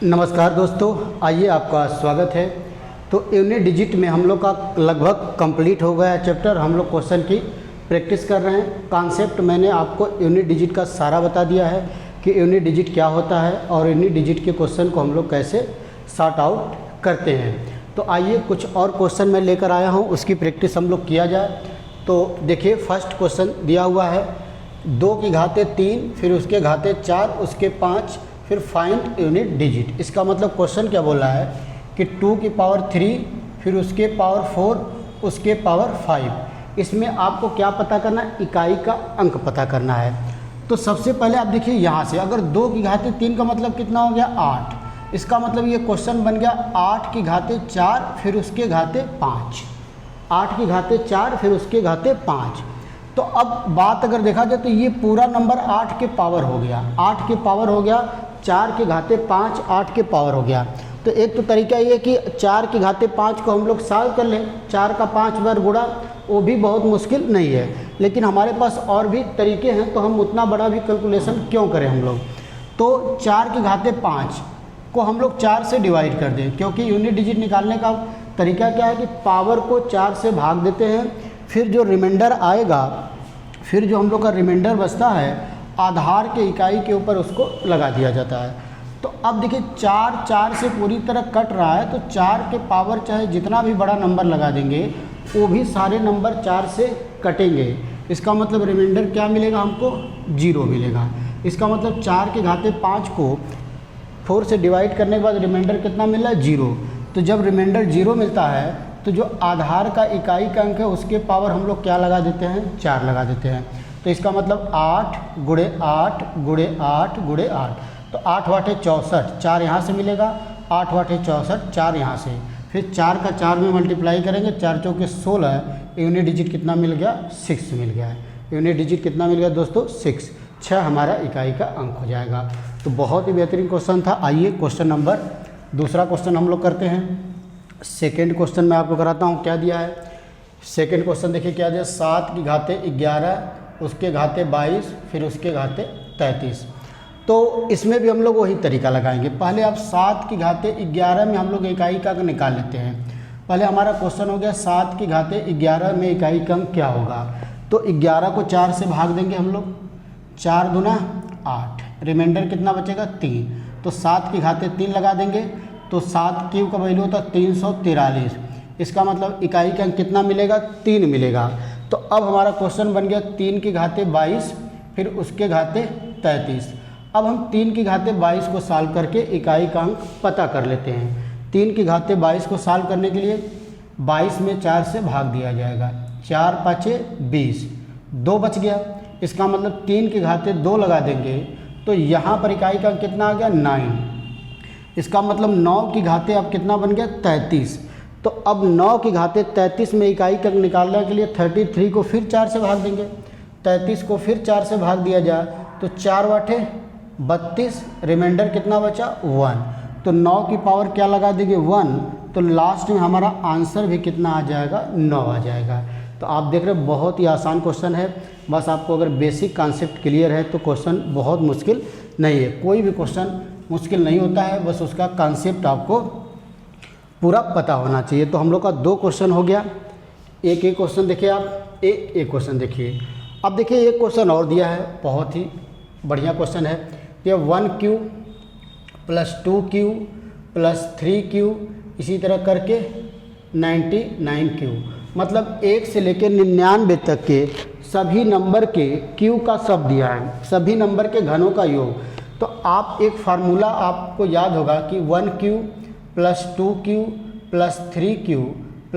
नमस्कार दोस्तों, आइए आपका स्वागत है। तो यूनिट डिजिट में हम लोग का लगभग कंप्लीट हो गया है चैप्टर। हम लोग क्वेश्चन की प्रैक्टिस कर रहे हैं। कॉन्सेप्ट मैंने आपको यूनिट डिजिट का सारा बता दिया है कि यूनिट डिजिट क्या होता है और यूनिट डिजिट के क्वेश्चन को हम लोग कैसे सॉर्ट आउट करते हैं। तो आइए कुछ और क्वेश्चन मैं लेकर आया हूँ, उसकी प्रैक्टिस हम लोग किया जाए। तो देखिए, फर्स्ट क्वेश्चन दिया हुआ है 2 की घाते 3, फिर उसके घाते 4, उसके 5, फिर फाइंड यूनिट डिजिट। इसका मतलब क्वेश्चन क्या बोल रहा है कि 2 की पावर 3, फिर उसके पावर 4, उसके पावर 5। इसमें आपको क्या पता करना है? इकाई का अंक पता करना है। तो सबसे पहले आप देखिए यहाँ से, अगर 2 की घाते 3 का मतलब कितना हो गया? 8। इसका मतलब ये क्वेश्चन बन गया 8 की घाते 4, फिर उसके घाते 5। 8 की घाते 4, फिर उसके घाते 5। तो अब बात अगर देखा जाए तो ये पूरा नंबर 8 के पावर हो गया। 8 के पावर हो गया, 4 के घाते 5, 8 के पावर हो गया। तो एक तो तरीका ये कि 4 के घाते 5 को हम लोग सॉल्व कर लें। 4 का 5 बार गुणा, वो भी बहुत मुश्किल नहीं है, लेकिन हमारे पास और भी तरीके हैं, तो हम उतना बड़ा भी कैलकुलेशन क्यों करें हम लोग। तो 4 के घाते 5 को हम लोग 4 से डिवाइड कर दें, क्योंकि यूनिट डिजिट निकालने का तरीका क्या है कि पावर को 4 से भाग देते हैं, फिर जो रिमाइंडर आएगा, फिर जो हम लोग का रिमाइंडर बचता है आधार के इकाई के ऊपर उसको लगा दिया जाता है। तो अब देखिए 4 से पूरी तरह कट रहा है, तो 4 के पावर चाहे जितना भी बड़ा नंबर लगा देंगे वो भी सारे नंबर 4 से कटेंगे। इसका मतलब रिमाइंडर क्या मिलेगा? हमको 0 मिलेगा। इसका मतलब 4 के घाते 5 को 4 से डिवाइड करने के बाद रिमाइंडर कितना मिल रहा है? 0। तो जब रिमाइंडर 0 मिलता है तो जो आधार का इकाई का अंक है उसके पावर हम लोग क्या लगा देते हैं? 4 लगा देते हैं। तो इसका मतलब 8 गुणे 8 गुणे 8 गुणे 8। तो 8 वाटे 64, 4 यहाँ से मिलेगा, 8 वाटे 64, 4 यहाँ से, फिर 4 का 4 में मल्टीप्लाई करेंगे, 4 चौके 16। यूनिट डिजिट कितना मिल गया? 6 मिल गया है। यूनिट डिजिट कितना मिल गया दोस्तों? 6 हमारा इकाई का अंक हो जाएगा। तो बहुत ही बेहतरीन क्वेश्चन था। आइए क्वेश्चन नंबर दूसरा क्वेश्चन हम लोग करते हैं। सेकेंड क्वेश्चन मैं आपको कराता हूँ। क्या दिया है सेकेंड क्वेश्चन? देखिए क्या दिया, 7 की घाते 11, उसके घाते 22, फिर उसके घाते 33। तो इसमें भी हम लोग वही तरीका लगाएंगे। पहले आप 7 की घाते 11 में हम लोग इकाई का अंक निकाल लेते हैं। पहले हमारा क्वेश्चन हो गया 7 की घाते 11 में इकाई का अंक क्या होगा? तो 11 को 4 से भाग देंगे हम लोग, 4 दूना 8, रिमाइंडर कितना बचेगा? 3। तो 7 की घाते 3 लगा देंगे, तो 7 क्यूब का वैल्यू होता है 343। इसका मतलब इकाई का अंक कितना मिलेगा? 3 मिलेगा। तो अब हमारा क्वेश्चन बन गया 3 की घाते 22, फिर उसके घाते 33। अब हम 3 की घाते 22 को सॉल्व करके इकाई का अंक पता कर लेते हैं। 3 की घाते 22 को सॉल्व करने के लिए 22 में 4 से भाग दिया जाएगा, 4 5 20, 2 बच गया। इसका मतलब 3 की घाते 2 लगा देंगे, तो यहाँ पर इकाई का अंक कितना आ गया? 9। इसका मतलब 9 की घाते अब कितना बन गया? 33। तो अब 9 की घाते 33 में इकाई का अंक निकालने के लिए 33 को फिर 4 से भाग देंगे, 33 को फिर 4 से भाग दिया जाए तो 4 वाटे 32, रिमाइंडर कितना बचा? 1। तो 9 की पावर क्या लगा देंगे? 1। तो लास्ट में हमारा आंसर भी कितना आ जाएगा? 9 आ जाएगा। तो आप देख रहे हैं बहुत ही आसान क्वेश्चन है। बस आपको अगर बेसिक कॉन्सेप्ट क्लियर है तो क्वेश्चन बहुत मुश्किल नहीं है। कोई भी क्वेश्चन मुश्किल नहीं होता है, बस उसका कॉन्सेप्ट आपको पूरा पता होना चाहिए। तो हम लोग का 2 क्वेश्चन हो गया। एक क्वेश्चन देखिए आप, एक क्वेश्चन देखिए। अब देखिए एक क्वेश्चन और दिया है, बहुत ही बढ़िया क्वेश्चन है। ये 1Q + 2Q + 3Q इसी तरह करके 99Q, मतलब 1 से लेकर 99 तक के सभी नंबर के Q का सब दिया है, सभी नंबर के घनों का योग। तो आप एक फार्मूला आपको याद होगा कि 1Q + 2Q + 3Q +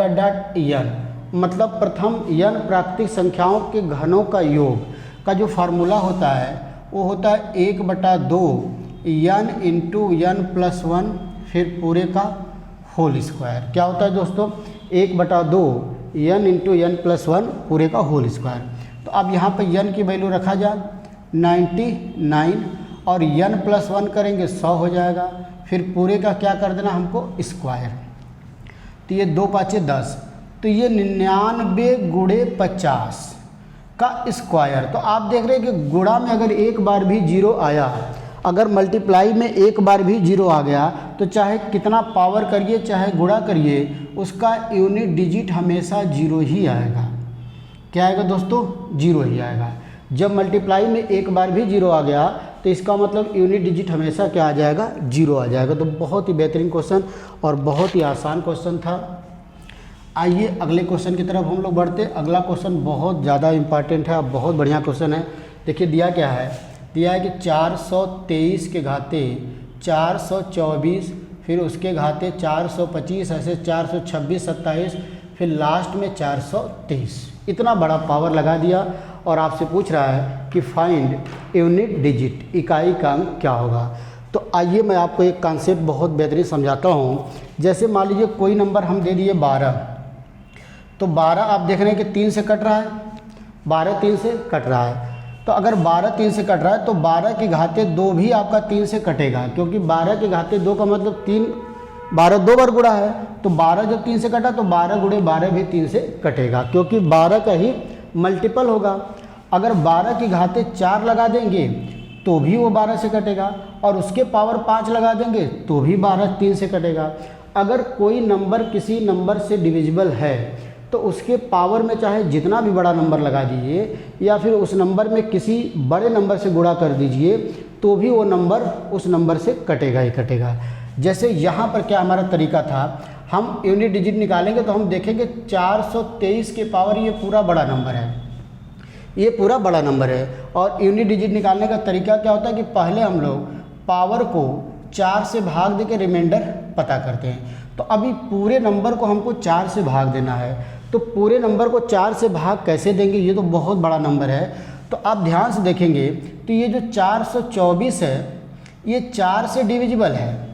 ... n, मतलब प्रथम n प्राकृतिक संख्याओं के घनों का योग का जो फार्मूला होता है वो होता है 1/2 n × n + 1, फिर पूरे का होल स्क्वायर। क्या होता है दोस्तों? 1/2 n × n + 1 पूरे का होल स्क्वायर। तो अब यहाँ पर n की वैल्यू रखा जाए 99 और n + 1 करेंगे 100 हो जाएगा, फिर पूरे का क्या कर देना हमको? स्क्वायर। तो ये 2 5 10, तो ये 99 गुणे 50 का स्क्वायर। तो आप देख रहे हैं कि गुणा में अगर एक बार भी 0 आया अगर मल्टीप्लाई में एक बार भी जीरो आ गया तो चाहे कितना पावर करिए चाहे गुणा करिए उसका यूनिट डिजिट हमेशा जीरो ही आएगा। क्या आएगा दोस्तों? जीरो ही आएगा। जब मल्टीप्लाई में एक बार भी जीरो आ गया तो इसका मतलब यूनिट डिजिट हमेशा क्या आ जाएगा? जीरो आ जाएगा। तो बहुत ही बेहतरीन क्वेश्चन और बहुत ही आसान क्वेश्चन था। आइए अगले क्वेश्चन की तरफ हम लोग बढ़ते। अगला क्वेश्चन बहुत ज़्यादा इंपॉर्टेंट है, बहुत बढ़िया क्वेश्चन है। देखिए दिया क्या है, दिया है कि 423 के घाते 424, फिर उसके घाते 425, ऐसे 426, 27, फिर लास्ट में 423। इतना बड़ा पावर लगा दिया और आपसे पूछ रहा है कि फाइंड यूनिट डिजिट, इकाई का अंक क्या होगा। तो आइए मैं आपको एक कॉन्सेप्ट बहुत बेहतरीन समझाता हूँ। जैसे मान लीजिए कोई नंबर हम दे दिए 12, तो 12 आप देख रहे हैं कि 3 से कट रहा है, 12 3 से कट रहा है। तो अगर 12 3 से कट रहा है तो 12 के घाते 2 भी आपका 3 से कटेगा, क्योंकि 12 के घाते 2 का मतलब 3, 12 2 बार गुणा है, तो 12 जब 3 से कटा तो 12 गुणे 12 भी 3 से कटेगा, क्योंकि 12 का ही मल्टीपल होगा। अगर 12 के घाते 4 लगा देंगे तो भी वो 12 से कटेगा, और उसके पावर 5 लगा देंगे तो भी 12 3 से कटेगा। अगर कोई नंबर किसी नंबर से डिविजिबल है तो उसके पावर में चाहे जितना भी बड़ा नंबर लगा दीजिए या फिर उस नंबर में किसी बड़े नंबर से गुणा कर दीजिए तो भी वो नंबर उस नंबर से कटेगा ही कटेगा। जैसे यहाँ पर क्या हमारा तरीका था, हम यूनिट डिजिट निकालेंगे तो हम देखेंगे 423 के पावर ये पूरा बड़ा नंबर है, ये पूरा बड़ा नंबर है। और यूनिट डिजिट निकालने का तरीका क्या होता है कि पहले हम लोग पावर को 4 से भाग दे के रिमाइंडर पता करते हैं। तो अभी पूरे नंबर को हमको 4 से भाग देना है, तो पूरे नंबर को 4 से भाग कैसे देंगे, ये तो बहुत बड़ा नंबर है। तो आप ध्यान से देखेंगे तो ये जो 424 है ये 4 से डिविजिबल है।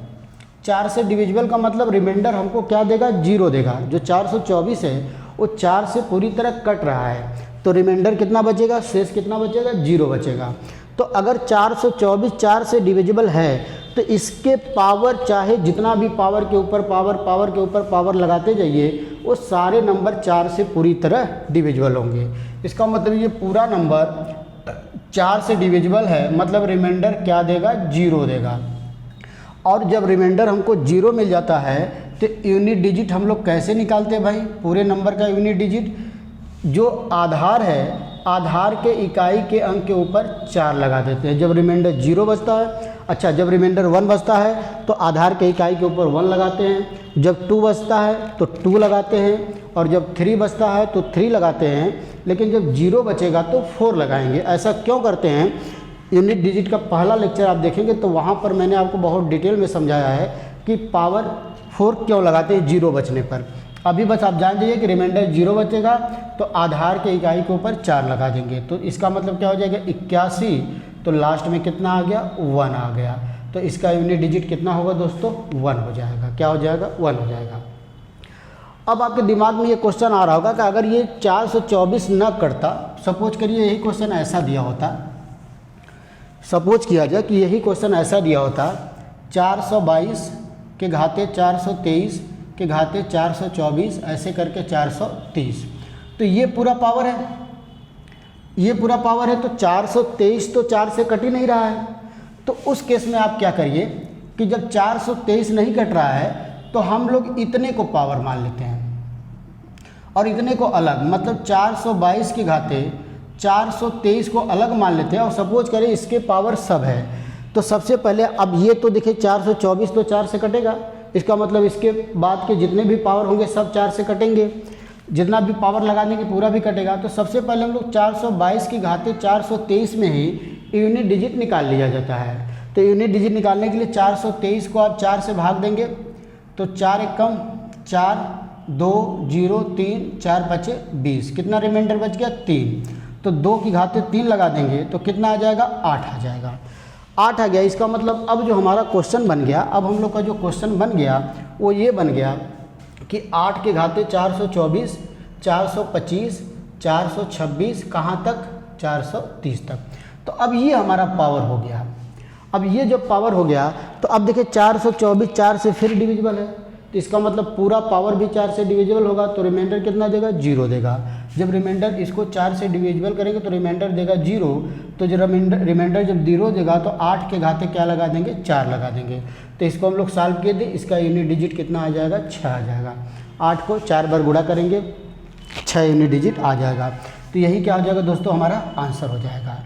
4 से डिविजिबल का मतलब रिमाइंडर हमको क्या देगा? जीरो देगा। जो 424 है वो 4 से पूरी तरह कट रहा है, तो रिमाइंडर कितना बचेगा? शेष कितना बचेगा? जीरो बचेगा। तो अगर 424 4 से डिविजिबल है तो इसके पावर चाहे जितना भी पावर के ऊपर पावर के ऊपर पावर लगाते जाइए वो सारे नंबर 4 से पूरी तरह डिविजिबल होंगे। इसका मतलब ये पूरा नंबर 4 से डिविजिबल है, मतलब रिमाइंडर क्या देगा? जीरो देगा। और जब रिमाइंडर हमको जीरो मिल जाता है तो यूनिट डिजिट हम लोग कैसे निकालते हैं भाई? पूरे नंबर का यूनिट डिजिट जो आधार है, आधार के इकाई के अंक के ऊपर 4 लगा देते हैं। जब रिमाइंडर जीरो बचता है, अच्छा जब रिमाइंडर 1 बचता है तो आधार के इकाई के ऊपर 1 लगाते हैं, जब 2 बचता है तो 2 लगाते हैं, और जब 3 बचता है तो 3 लगाते हैं, लेकिन जब 0 बचेगा तो 4 लगाएंगे। ऐसा क्यों करते हैं? यूनिट डिजिट का पहला लेक्चर आप देखेंगे तो वहाँ पर मैंने आपको बहुत डिटेल में समझाया है कि पावर 4 क्यों लगाते हैं 0 बचने पर। अभी बस आप जान जाइए कि रिमाइंडर 0 बचेगा तो आधार के इकाई के ऊपर 4 लगा देंगे, तो इसका मतलब क्या हो जाएगा? 81, तो लास्ट में कितना आ गया? 1 आ गया। तो इसका यूनिट डिजिट कितना होगा दोस्तों? 1 हो जाएगा। क्या हो जाएगा? 1 हो जाएगा। अब आपके दिमाग में ये क्वेश्चन आ रहा होगा कि अगर ये 424 न करता, सपोज करिए यही क्वेश्चन ऐसा दिया होता, सपोज किया जाए कि यही क्वेश्चन ऐसा दिया होता 422 के घाते 423 के घाते 424 ऐसे करके 430, तो ये पूरा पावर है, ये पूरा पावर है। तो 423 तो 4 से कट ही नहीं रहा है। तो उस केस में आप क्या करिए कि जब 423 नहीं कट रहा है तो हम लोग इतने को पावर मान लेते हैं और इतने को अलग, मतलब 422 के घाते 423 को अलग मान लेते हैं और सपोज करें इसके पावर सब है। तो सबसे पहले अब ये तो देखिए 424 तो 4 से कटेगा, इसका मतलब इसके बाद के जितने भी पावर होंगे सब 4 से कटेंगे, जितना भी पावर लगाने की पूरा भी कटेगा। तो सबसे पहले हम लोग 422 के घाते 423 में ही यूनिट डिजिट निकाल लिया जाता है। तो यूनिट डिजिट निकालने के लिए 423 को आप 4 से भाग देंगे तो 4 एकम 4, 2 0 3 4 बचे 20, कितना रिमाइंडर बच गया? 3। तो 2 की घाते 3 लगा देंगे तो कितना आ जाएगा? 8 आ जाएगा। 8 आ गया। इसका मतलब अब जो हमारा क्वेश्चन बन गया, अब हम लोग का जो क्वेश्चन बन गया वो ये बन गया कि 8 के घाते 424, 425, 426 कहाँ तक? 430 तक। तो अब ये हमारा पावर हो गया। अब ये जब पावर हो गया तो अब देखिए 424 4 से फिर डिविजिबल है, तो इसका मतलब पूरा पावर भी 4 से डिविजिबल होगा, तो रिमाइंडर कितना देगा? 0 देगा। जब रिमाइंडर इसको 4 से डिविजिबल करेंगे तो रिमाइंडर देगा 0, तो जो रिमाइंडर जब 0 देगा तो 8 के घाते क्या लगा देंगे, 4 लगा देंगे। तो इसको हम लोग सॉल्व किए थे, इसका यूनिट डिजिट कितना आ जाएगा, 6 आ जाएगा। 8 को 4 बार गुणा करेंगे, 6 यूनिट डिजिट आ जाएगा। तो यही क्या हो जाएगा दोस्तों, हमारा आंसर हो जाएगा।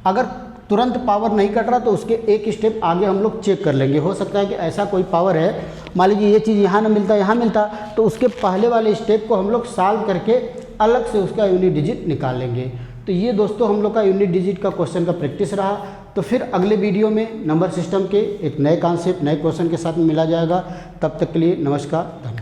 अगर तुरंत पावर नहीं कट रहा तो उसके एक स्टेप आगे हम लोग चेक कर लेंगे। हो सकता है कि ऐसा कोई पावर है, मान लीजिए ये चीज़ यहाँ ना मिलता, यहाँ मिलता, तो उसके पहले वाले स्टेप को हम लोग सॉल्व करके अलग से उसका यूनिट डिजिट निकाल लेंगे। तो ये दोस्तों हम लोग का यूनिट डिजिट का क्वेश्चन का प्रैक्टिस रहा। तो फिर अगले वीडियो में नंबर सिस्टम के एक नए कॉन्सेप्ट, नए क्वेश्चन के साथ में मिला जाएगा। तब तक के लिए नमस्कार, धन्यवाद।